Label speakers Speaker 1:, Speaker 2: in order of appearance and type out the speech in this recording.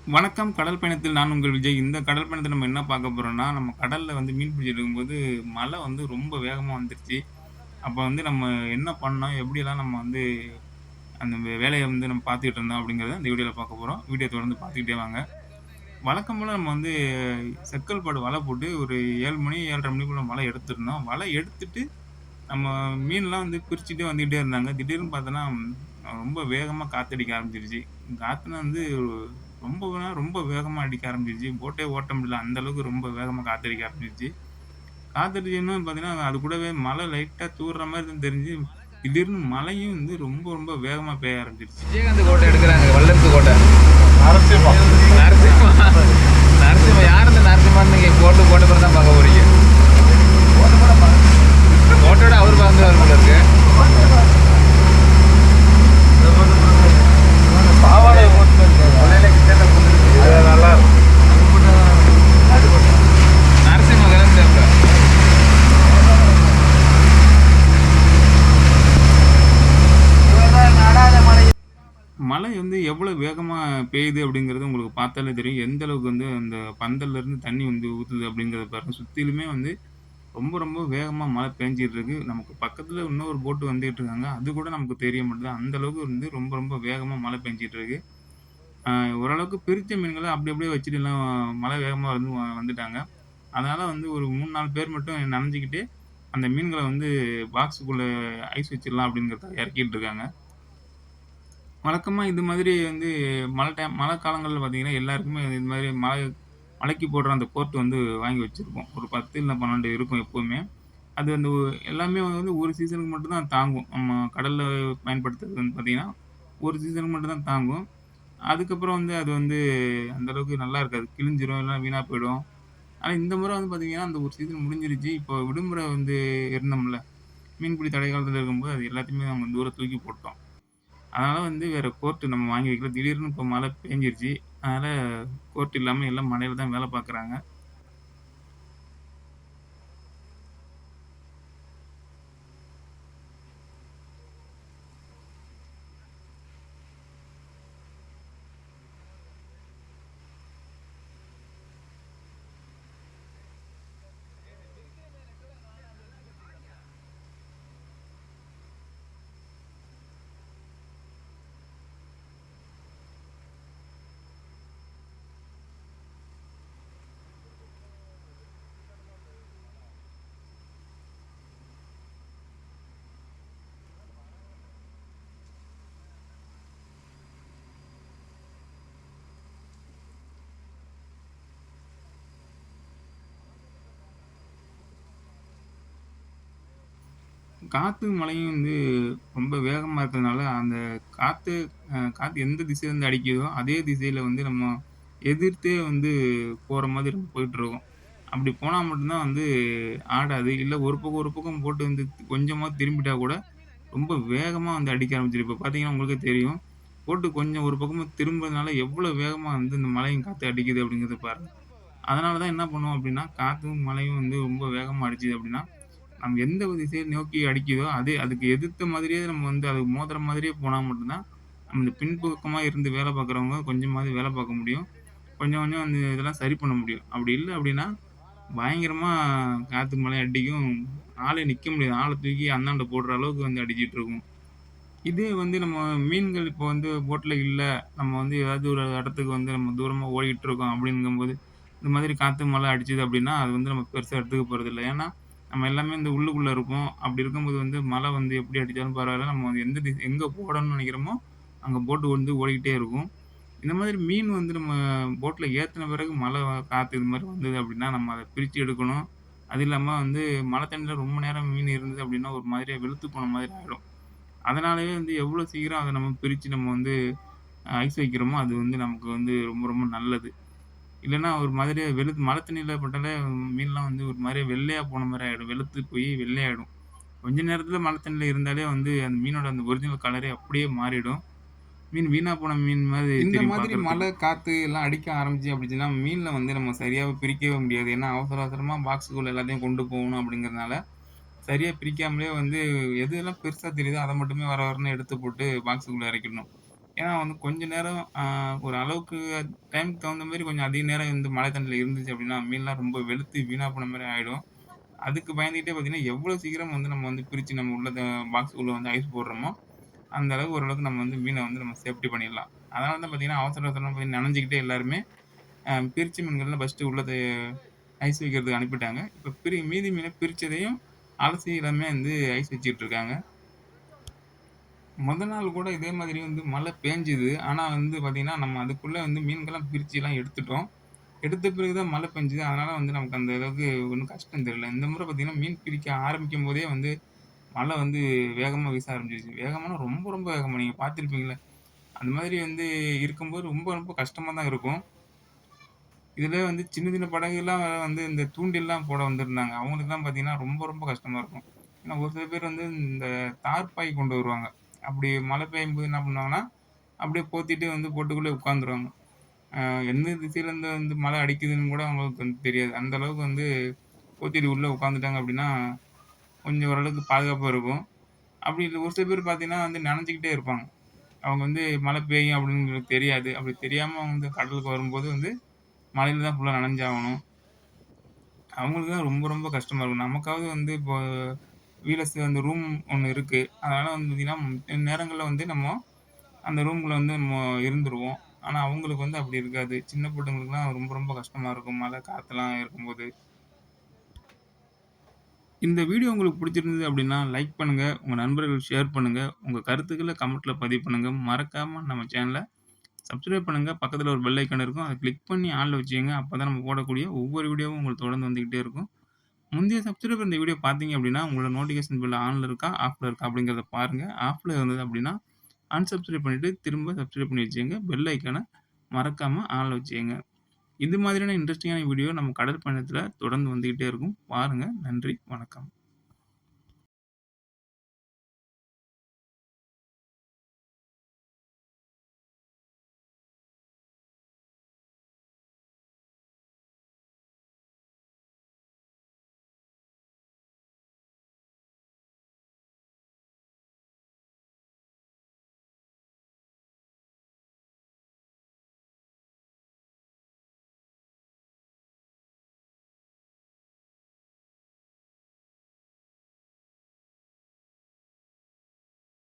Speaker 1: வணக்கம் கடல் பயணத்தில் நான் உங்கள் விஜய். இந்த கடல் பயணத்தில நம்ம என்ன பார்க்க போறோம்னா, நம்ம கடல்ல வந்து மீன் பிடிச்சிட்டு இருக்கும்போது, மழை வந்து ரொம்ப வேகமா வந்துருச்சு. அப்ப வந்து நம்ம என்ன பண்ணோம்? எப்படியெல்லாம் நம்ம வந்து அந்த வேலைய வந்து நம்ம பார்த்துக்கிட்டு இருந்தோம் அப்படிங்கிறத இந்த வீடியோல பார்க்க போறோம். வீடியோ தொடர்ந்து பார்த்துக்கிட்டே வாங்க. வழக்கம் போல நம்ம வந்து செக்கல் வலை போட்டு ஒரு 7 மணி 7:30 மணிக்குள்ள வலை எடுத்திருந்தோம். வலை எடுத்துட்டு நம்ம மீன்லாம் வந்து பிரிச்சுட்டே வந்துகிட்டே இருந்தாங்க. திடீர்னு பார்த்தோன்னா, ரொம்ப வேகமா காத்தடிக்க ஆரம்பிச்சுருச்சு. காத்துனா வந்து ரொம்பனா ரொம்ப வேகமா அடிக்க ஆரம்பிச்சுருச்சு. போட்டே ஓட்ட முடியல. அந்த அளவுக்கு ரொம்ப வேகமா காத்தடிக்க ஆரம்பிச்சுருச்சு. காத்தடிச்சதுமே பார்த்தீங்கன்னா, அது கூடவே மழை லைட்டா தூர்ற மாரி தான் தெரிஞ்சு, திடீர்னு மழையும் வந்து ரொம்ப ரொம்ப வேகமா பெய்ய ஆரம்பிச்சுருச்சு.
Speaker 2: விஜயகாந்த் கோட்டை எடுக்குறாங்க. வல்லரசு கோட்டை.
Speaker 3: நரசிம்மா.
Speaker 2: நரசிம்மா. நரசிம்மா யார் இந்த நரசிம்மான்னு நீங்க கோட்டை பிறகு தான் பார்க்க போறீங்க. கோட்டையோட அவர் பார்க்குறாரு போல இருக்கு.
Speaker 3: பாவாடை அது நல்லா இருக்கும்.
Speaker 2: நரசிம்மா கலந்து
Speaker 1: மழை வந்து எவ்வளோ வேகமா பெய்யுது அப்படிங்கிறது உங்களுக்கு பார்த்தாலே தெரியும். எந்த அளவுக்கு வந்து அந்த பந்தல்லேருந்து தண்ணி வந்து ஊத்துது அப்படிங்கிறத பாருங்க. சுத்திலுமே வந்து ரொம்ப ரொம்ப வேகமா மழை பேஞ்சுட்டு இருக்கு. நமக்கு பக்கத்துல இன்னொரு போட் வந்துட்டு இருக்காங்க. அது கூட நமக்கு தெரிய மாட்டுது. அந்த அளவுக்கு வந்து ரொம்ப ரொம்ப வேகமா மழை பேஞ்சுட்டு இருக்கு. அ ஓரளவுக்கு பிரிச்ச மீன்கள அப்படி அப்படியே வச்சுட்டு எல்லாம் மழை வேகமா வந்து வந்துட்டாங்க. அதனால வந்து ஒரு 3, 4 பேர் மட்டும் நனைஞ்சுக்கிட்டு, அந்த மீன்கள வந்து பாக்ஸுக்குள்ள ஐஸ் வச்சிடலாம் அப்படிங்கிறதுக்காக இறக்கிட்டு இருக்காங்க. வழக்கமா இது மாதிரி வந்து மழை காலங்கள்ல பார்த்தீங்கன்னா, எல்லாருக்குமே இது மாதிரி மழைக்கு போடுற அந்த கோட் வந்து வாங்கி வச்சிருப்போம். ஒரு 10 இல்ல 12 இருக்கும் எப்பவுமே. அது அந்த எல்லாமே வந்து ஒரு சீசனுக்கு மட்டும் தான் தாங்கும். நம்ம கடல்ல பயன்படுத்துறது வந்து பார்த்தீங்கன்னா, ஒரு சீசனுக்கு மட்டும் தான் தாங்கும். அதுக்கப்புறம் வந்து அது வந்து அந்த அளவுக்கு நல்லா இருக்காது. கிழிஞ்சிரும், இல்லனா வீணா போயிடும். ஆனா இந்த முறை வந்து பார்த்தீங்கன்னா, அந்த ஒரு சீசன் முடிஞ்சிருச்சு. இப்போ விடுமுறை வந்து இருந்தோம்ல, மீன்பிடி தடை காலத்துல இருக்கும்போது அது எல்லாத்தையுமே நாங்க தூர தூக்கி போட்டோம். அதனால வந்து வேற கோர்ட் நம்ம வாங்கி வைக்கல. திடீர்னு இப்போ மழை பேஞ்சிருச்சு. அதனால கோர்ட் இல்லாம எல்லாம் மழையில தான் வேலை பார்க்குறாங்க. காத்து, மழையும் வந்து ரொம்ப வேகமா இருக்கிறதுனால, அந்த காத்து காத்து எந்த திசையிலருந்து அடிக்குதோ, அதே திசையில வந்து நம்ம எதிர்த்தே வந்து போற மாதிரி நம்ம போயிட்டுருக்கோம். அப்படி போனா மட்டும் தான் வந்து ஆடாது. இல்ல ஒரு பக்கம் போட்டு வந்து கொஞ்சமா திரும்பிட்டா கூட, ரொம்ப வேகமா வந்து அடிக்க ஆரம்பிச்சுரும். இப்ப பார்த்தீங்கன்னா உங்களுக்கே தெரியும். போட்டு கொஞ்சம் ஒரு பக்கமா திரும்புறதுனால எவ்வளோ வேகமா வந்து இந்த மழையும், காத்து அடிக்குது அப்படிங்கிறத பாருங்க. அதனால தான் என்ன பண்ணுவோம் அப்படின்னா, காத்தும், மழையும் வந்து ரொம்ப வேகமா அடிச்சுது அப்படின்னா, நம்ம எந்த ஒரு திசைய நோக்கி அடிக்குதோ, அதுக்கு எதிர்த்த மாதிரியே நம்ம வந்து அது மோதுற மாதிரியே போனா மட்டும் தான், நம்ம இந்த பின்பக்கமா இருந்து வேலை பார்க்குறவங்க கொஞ்சமாவது வேலை பார்க்க முடியும். கொஞ்சம் கொஞ்சம் அந்த இதெல்லாம் சரி பண்ண முடியும். அப்படி இல்ல அப்படின்னா, பயங்கரமா காத்து, மழை அடிக்கும். ஆளே நிக்க முடியாது. ஆள தூக்கி அந்தாண்ட போடுற அளவுக்கு வந்து அடிச்சிட்டு இருக்கும். இதே வந்து நம்ம மீன்கள் இப்போ வந்து போட்ல இல்ல. நம்ம வந்து ஏதாவது ஒரு இடத்துக்கு வந்து நம்ம தூரமா ஓடிட்டு இருக்கோம் அப்படிங்கும்போது, இந்த மாதிரி காத்து, மழை அடிச்சது அப்படின்னா, அது வந்து நம்ம பெருசா எடுத்துக்க போறதில்ல. ஏன்னா, நம்ம எல்லாமே இந்த உள்ளுக்குள்ள இருப்போம். அப்படி இருக்கும்போது வந்து மழை வந்து எப்படி அடிச்சாலும் பரவால்ல. நம்ம வந்து எங்க போடணும்னு நெனைக்கிறோமோ, அங்க போட் வந்து ஓடிக்கிட்டே இருக்கும். இந்த மாதிரி மீன் வந்து நம்ம போட்ல ஏத்துன பிறகு மழை, காத்து இது மாரி வந்தது அப்படின்னா, நம்ம அத பிரிச்சு எடுக்கணும். அது இல்லாம வந்து மழை தண்ணீல ரொம்ப நேரம் மீன் இருந்தது அப்படின்னா, ஒரு மாதிரியா வெளுத்து போன மாதிரி ஆயிடும். அதனாலயே வந்து எவ்வளோ சீக்கிரம் அத நம்ம பிரிச்சு நம்ம வந்து ஐஸ் வைக்கிறோமோ, அது வந்து நமக்கு வந்து ரொம்ப ரொம்ப நல்லது. இல்லன்னா ஒரு மாதிரியா மழை தண்ணீல பட்டாலே மீன்லாம் வந்து ஒரு மாரியா வெள்ளையா போன மாரி ஆயிடும். வெளுத்து போய் வெள்ளையாயிடும். கொஞ்ச நேரத்தில மழை தண்ணீல இருந்தாலே வந்து அந்த மீனோட அந்த ஒரிஜினல் கலரே அப்படியே மாறிடும். மீன் வீணா போன மீன் மாரி இந்த தெரியும் மாதிரி பார்க்கறதுக்கு. மழை, காத்து எல்லாம் அடிக்க ஆரம்பிச்சு அப்படிச்சுன்னா, மீன்ல வந்து நம்ம சரியாவே பிரிக்கவே முடியாது. ஏன்னா அவசர அவசரமா பாக்ஸுக்குள்ள எல்லாத்தையும் கொண்டு போகணும் அப்படிங்கிறதுனால, சரியா பிரிக்காமலே வந்து எது எல்லாம் பெருசா தெரியுதோ, அத மட்டுமே வர வரன்னு எடுத்து போட்டு பாக்ஸுக்குள்ள இறக்கிடணும். ஏன்னா வந்து கொஞ்ச நேரம் ஒரு அளவுக்கு டைம்க்கு தகுந்த மாரி கொஞ்சம் அதிக நேரம் வந்து மழை தண்ணில இருந்துச்சு அப்படின்னா, மீன்லாம் ரொம்ப வெளுத்து வீணா போன மாரி ஆயிடும். அதுக்கு பயந்துகிட்டே பார்த்தீங்கன்னா, எவ்வளோ சீக்கிரம் வந்து நம்ம வந்து பிரிச்சு நம்ம உள்ள பாக்ஸ்க்குள்ள வந்து ஐஸ் போடுறோமோ, அந்த அளவுக்கு ஓரளவுக்கு நம்ம வந்து மீன வந்து நம்ம சேஃப்டி பண்ணிடலாம். அதனால தான் பார்த்தீங்கன்னா, அவசர அவசரமா பார்த்தீங்கன்னா நனஞ்சுக்கிட்டே எல்லாருமே பிரிச்ச மீன்கள்லாம் ஃபர்ஸ்ட்டு உள்ளத ஐஸ் வைக்கிறதுக்கு அனுப்பிட்டாங்க. இப்ப மீதி மீன பிரிச்சதையும் அலசி எல்லாமே வந்து ஐஸ் வச்சுட்டு இருக்காங்க. மொத நாள் கூட இதே மாதிரி வந்து மழை பேஞ்சுது. ஆனா வந்து பார்த்தீங்கன்னா, நம்ம அதுக்குள்ள வந்து மீன்கள்லாம் பிரிச்சுலாம் எடுத்துட்டோம். எடுத்த பிறகு தான் மழை பெஞ்சுது. அதனால வந்து நமக்கு அந்த அளவுக்கு ஒண்ணும் கஷ்டம் தெரியல. இந்த முறை பார்த்தீங்கன்னா, மீன் பிடிக்க ஆரம்பிக்கும்போதே வந்து மழை வந்து வேகமா வீச ஆரம்பிச்சுருச்சு. வேகமானா ரொம்ப ரொம்ப வேகமா நீங்க பார்த்துருப்பீங்கள்ல. அந்த மாதிரி வந்து இருக்கும்போது ரொம்ப ரொம்ப கஷ்டமா தான் இருக்கும். இதுல வந்து சின்ன சின்ன படகுலாம் வந்து இந்த தூண்டில்லாம் போட வந்திருந்தாங்க. அவங்களுக்குலாம் பார்த்தீங்கன்னா, ரொம்ப ரொம்ப கஷ்டமா இருக்கும். ஏன்னா ஒரு சில பேர் வந்து இந்த தார்ப்பாய் கொண்டு வருவாங்க. அப்படி மழை பெய்யும்போது என்ன பண்ணுவாங்கன்னா, அப்படியே போத்திட்டு வந்து போட்டுக்குள்ளே உட்காந்துருவாங்க. அ எந்த திசையிலேருந்து வந்து மழை அடிக்குதுன்னு கூட அவங்களுக்கு வந்து தெரியாது. அந்த அளவுக்கு வந்து போத்திட்டு உள்ள உட்காந்துட்டாங்க அப்படின்னா, கொஞ்சம் ஓரளவுக்கு பாதுகாப்பா இருக்கும். அப்படி இல்ல ஒரு சில பேர் பார்த்தீங்கன்னா வந்து நனைஞ்சுக்கிட்டே இருப்பாங்க. அவங்க வந்து மழை பெய்யும் அப்படின்னு தெரியாது. அப்படி தெரியாம அவங்க வந்து கடலுக்கு வரும்போது வந்து மழையில தான் ஃபுல்லா நனைஞ்சாகணும். அவங்களுக்கு தான் ரொம்ப ரொம்ப கஷ்டமா இருக்கும். நமக்காவது வந்து இப்போ அந்த ரூம் ஒண்ணு இருக்கு. அதனால வந்து பார்த்தீங்கன்னா, நேரங்கள்ல வந்து நம்ம அந்த ரூம்குள்ள வந்து நம்ம இருந்துருவோம். ஆனா அவங்களுக்கு வந்து அப்படி இருக்காது. சின்ன பிள்ளைங்களுக்குலாம் ரொம்ப ரொம்ப கஷ்டமா இருக்கும். மழை, காத்தெல்லாம் இருக்கும்போது. இந்த வீடியோ உங்களுக்கு பிடிச்சிருந்தது அப்படின்னா, லைக் பண்ணுங்க. உங்க நண்பர்களுக்கு ஷேர் பண்ணுங்க. உங்க கருத்துக்கள கமெண்ட்ல பதிவு பண்ணுங்க. மறக்காம நம்ம சேனல சப்ஸ்கிரைப் பண்ணுங்க. பக்கத்துல ஒரு பெல் ஐகான் இருக்கும். அத கிளிக் பண்ணி ஆல்ல வச்சுக்கங்க. அப்பதான் நம்ம போடக்கூடிய ஒவ்வொரு வீடியோவும் உங்களுக்கு தொடர்ந்து வந்துகிட்டே இருக்கும். முந்தைய சப்ஸ்கிரைபர் இந்த வீடியோ பார்த்தீங்க அப்படின்னா, உங்களோட நோட்டிஃபிகேஷன் பெல் ஆன்ல இருக்கா? ஆஃப்ல இருக்கா? அப்படிங்கிறத பாருங்க. ஆஃப்ல இருந்தது அப்படின்னா, அன்சப்ஸ்கிரைப் பண்ணிட்டு திரும்ப சப்ஸ்கிரைப் பண்ணி வச்சுக்கங்க. பெல் ஐகான மறக்காம ஆன்ல வச்சுக்கங்க. இது மாதிரியான இன்ட்ரஸ்டிங்கான வீடியோ நம்ம கடல் பயணத்துல தொடர்ந்து வந்துகிட்டே இருக்கும். பாருங்க. நன்றி. வணக்கம்.